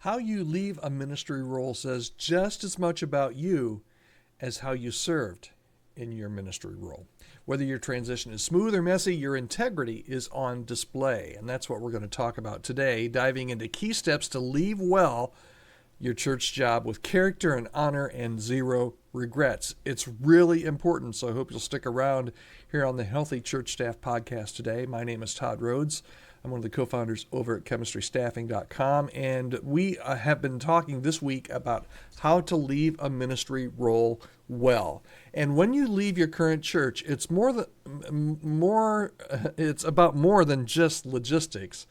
How you leave a ministry role says just as much about you as how you served in your ministry role. Whether your transition is smooth or messy, your integrity is on display. And that's what we're going to talk about today, diving into key steps to leave well your church job with character and honor and zero regrets. It's really important, so I hope you'll stick around here on the Healthy Church Staff podcast today. My name is Todd Rhodes. I'm one of the co-founders over at chemistrystaffing.com, and we have been talking this week about how to leave a ministry role well. And when you leave your current church, it's it's about more than just logistics.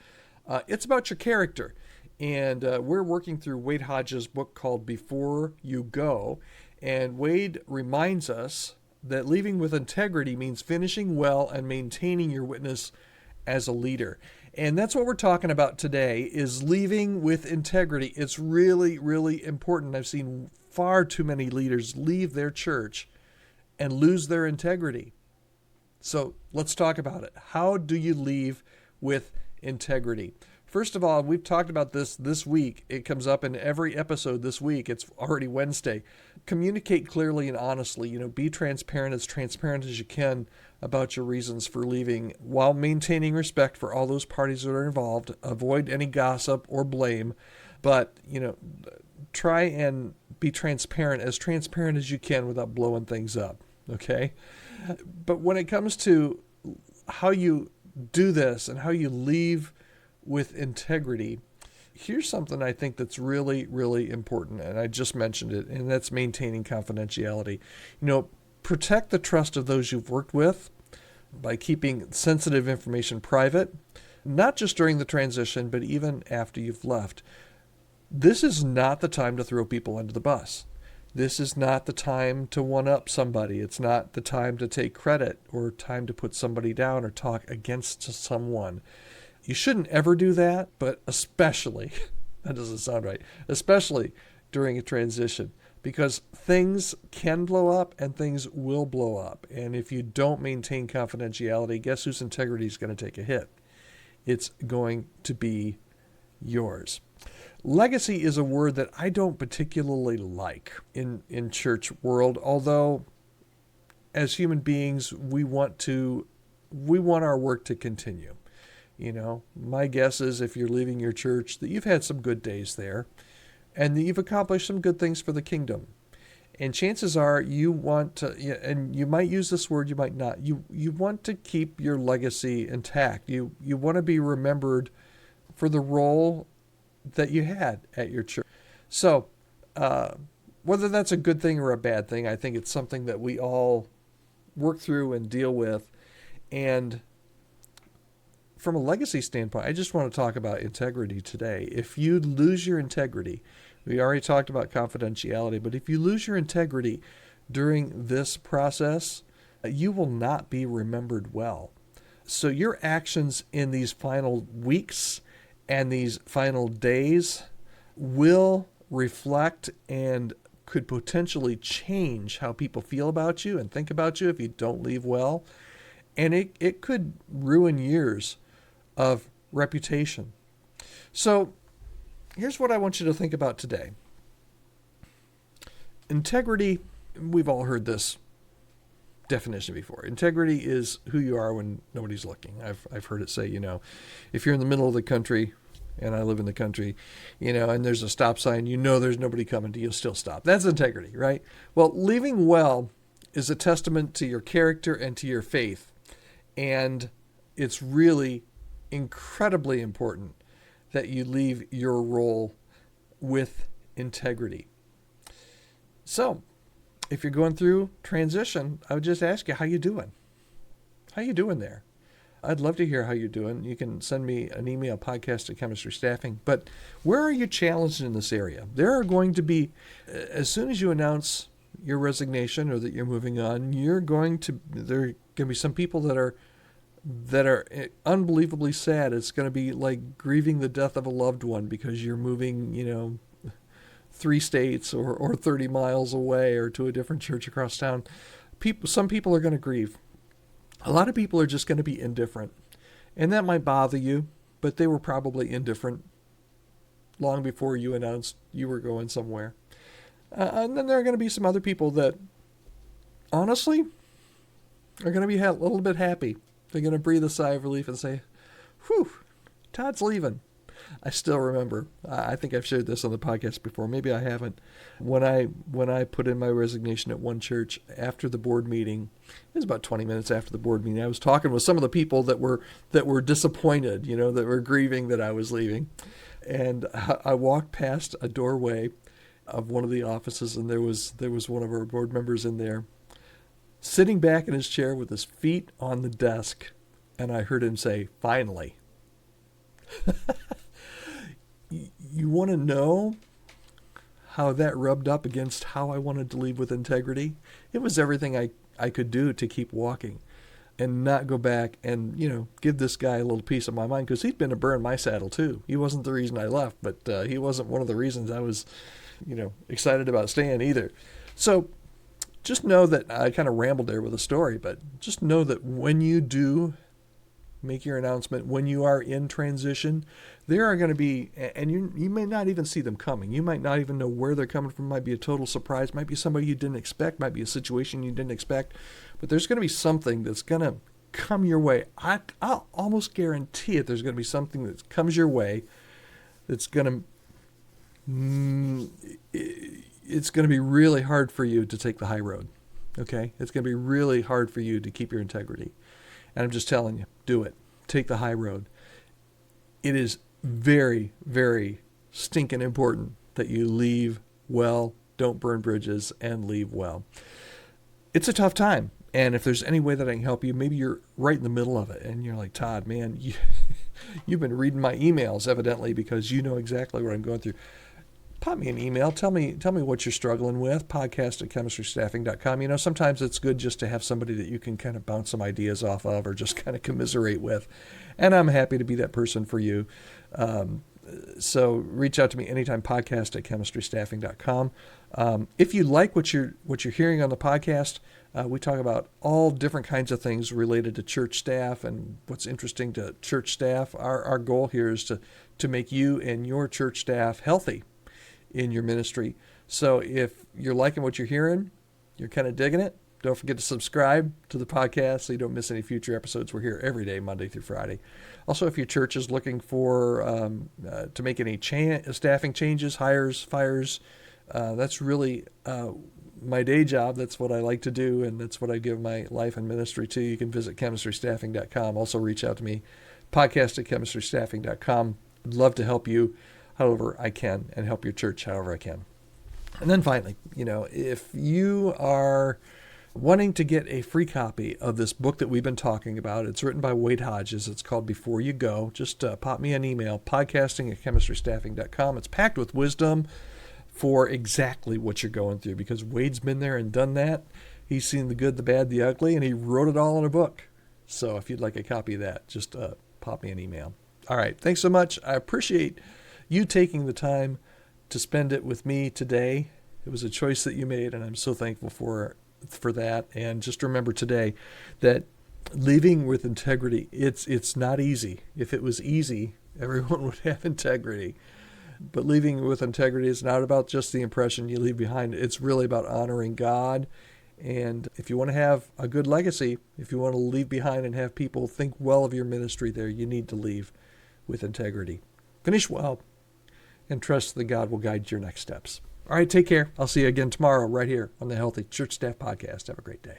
It's about your character. And we're working through Wade Hodge's book called Before You Go. And Wade reminds us that leaving with integrity means finishing well and maintaining your witness as a leader. And that's what we're talking about today, is leaving with integrity. It's really, really important. I've seen far too many leaders leave their church and lose their integrity. So let's talk about it. How do you leave with integrity? First of all, we've talked about this week. It comes up in every episode this week. It's already Wednesday. Communicate clearly and honestly. Be transparent as you can about your reasons for leaving while maintaining respect for all those parties that are involved. Avoid any gossip or blame, but, try and be transparent as you can without blowing things up, okay? But when it comes to how you do this and how you leave with integrity, here's something I think that's really, really important, and I just mentioned it, and that's maintaining confidentiality. Protect the trust of those you've worked with by keeping sensitive information private, not just during the transition, but even after you've left. This is not the time to throw people under the bus. This is not the time to one-up somebody. It's not the time to take credit or time to put somebody down or talk against someone. You shouldn't ever do that, but especially, that doesn't sound right, especially during a transition, because things can blow up and things will blow up. And if you don't maintain confidentiality, guess whose integrity is going to take a hit? It's going to be yours. Legacy is a word that I don't particularly like in church world, although as human beings, we want our work to continue. My guess is if you're leaving your church that you've had some good days there and that you've accomplished some good things for the kingdom. And chances are you want to, and you might use this word, you might not, you want to keep your legacy intact. You want to be remembered for the role that you had at your church. So whether that's a good thing or a bad thing, I think it's something that we all work through and deal with. And from a legacy standpoint, I just want to talk about integrity today. If you lose your integrity, we already talked about confidentiality, but if you lose your integrity during this process, you will not be remembered well. So your actions in these final weeks and these final days will reflect and could potentially change how people feel about you and think about you if you don't leave well. And it could ruin years of reputation. So here's what I want you to think about today. Integrity, we've all heard this definition before. Integrity is who you are when nobody's looking. I've heard it say, if you're in the middle of the country, and I live in the country, and there's a stop sign, there's nobody coming to you, you'll still stop. That's integrity, right? Well, leaving well is a testament to your character and to your faith. And it's really incredibly important that you leave your role with integrity. So, if you're going through transition, I would just ask you, how you doing? How you doing there? I'd love to hear how you're doing. You can send me an email, podcast@chemistrystaffing. But where are you challenged in this area? There are going to be, as soon as you announce your resignation or that you're moving on, there are going to be some people that are unbelievably sad. It's going to be like grieving the death of a loved one because you're moving, 3 states or 30 miles away or to a different church across town. Some people are going to grieve. A lot of people are just going to be indifferent. And that might bother you, but they were probably indifferent long before you announced you were going somewhere. And then there are going to be some other people that, honestly, are going to be a little bit happy. They're going to breathe a sigh of relief and say, whew, Todd's leaving. I still remember, I think I've shared this on the podcast before, maybe I haven't, when I put in my resignation at one church after the board meeting. It was about 20 minutes after the board meeting. I was talking with some of the people that were disappointed, that were grieving that I was leaving. And I walked past a doorway of one of the offices, and there was one of our board members in there, sitting back in his chair with his feet on the desk, and I heard him say, "Finally." You want to know how that rubbed up against how I wanted to leave with integrity? It was everything I could do to keep walking and not go back and, give this guy a little piece of my mind, because he'd been a burr in my saddle too. He wasn't the reason I left, but he wasn't one of the reasons I was, excited about staying either. So just know that I kind of rambled there with a story, but just know that when you do make your announcement, when you are in transition, there are going to be, and you may not even see them coming. You might not even know where they're coming from. Might be a total surprise. Might be somebody you didn't expect. Might be a situation you didn't expect. But there's going to be something that's going to come your way. I'll almost guarantee it. There's going to be something that comes your way that's going to, it's going to be really hard for you to take the high road. Okay? It's going to be really hard for you to keep your integrity. And I'm just telling you, do it. Take the high road. It is very, very stinking important that you leave well, don't burn bridges, and leave well. It's a tough time. And if there's any way that I can help you, maybe you're right in the middle of it. And you're like, Todd, man, you've been reading my emails, evidently, because you know exactly what I'm going through. Pop me an email. Tell me what you're struggling with. podcast@chemistrystaffing.com. Sometimes it's good just to have somebody that you can kind of bounce some ideas off of or just kind of commiserate with. And I'm happy to be that person for you. So reach out to me anytime, podcast@chemistrystaffing.com. If you like what you're hearing on the podcast, we talk about all different kinds of things related to church staff and what's interesting to church staff. Our goal here is to make you and your church staff healthy in your ministry. So if you're liking what you're hearing, you're kind of digging it, don't forget to subscribe to the podcast so you don't miss any future episodes. We're here every day, Monday through Friday. Also, if your church is looking for to make any staffing changes, hires, fires, that's really my day job. That's what I like to do, and that's what I give my life and ministry to. You can visit chemistrystaffing.com. Also reach out to me, podcast@chemistrystaffing.com. I'd love to help you however I can and help your church however I can. And then finally, if you are wanting to get a free copy of this book that we've been talking about, it's written by Wade Hodges. It's called Before You Go. Just pop me an email, podcasting@chemistrystaffing.com. It's packed with wisdom for exactly what you're going through, because Wade's been there and done that. He's seen the good, the bad, the ugly, and he wrote it all in a book. So if you'd like a copy of that, just pop me an email. All right. Thanks so much. I appreciate you taking the time to spend it with me today. It was a choice that you made, and I'm so thankful for that. And just remember today that leaving with integrity, it's not easy. If it was easy, everyone would have integrity. But leaving with integrity is not about just the impression you leave behind. It's really about honoring God. And if you want to have a good legacy, if you want to leave behind and have people think well of your ministry there, you need to leave with integrity. Finish well, and trust that God will guide your next steps. All right, take care. I'll see you again tomorrow right here on the Healthy Church Staff Podcast. Have a great day.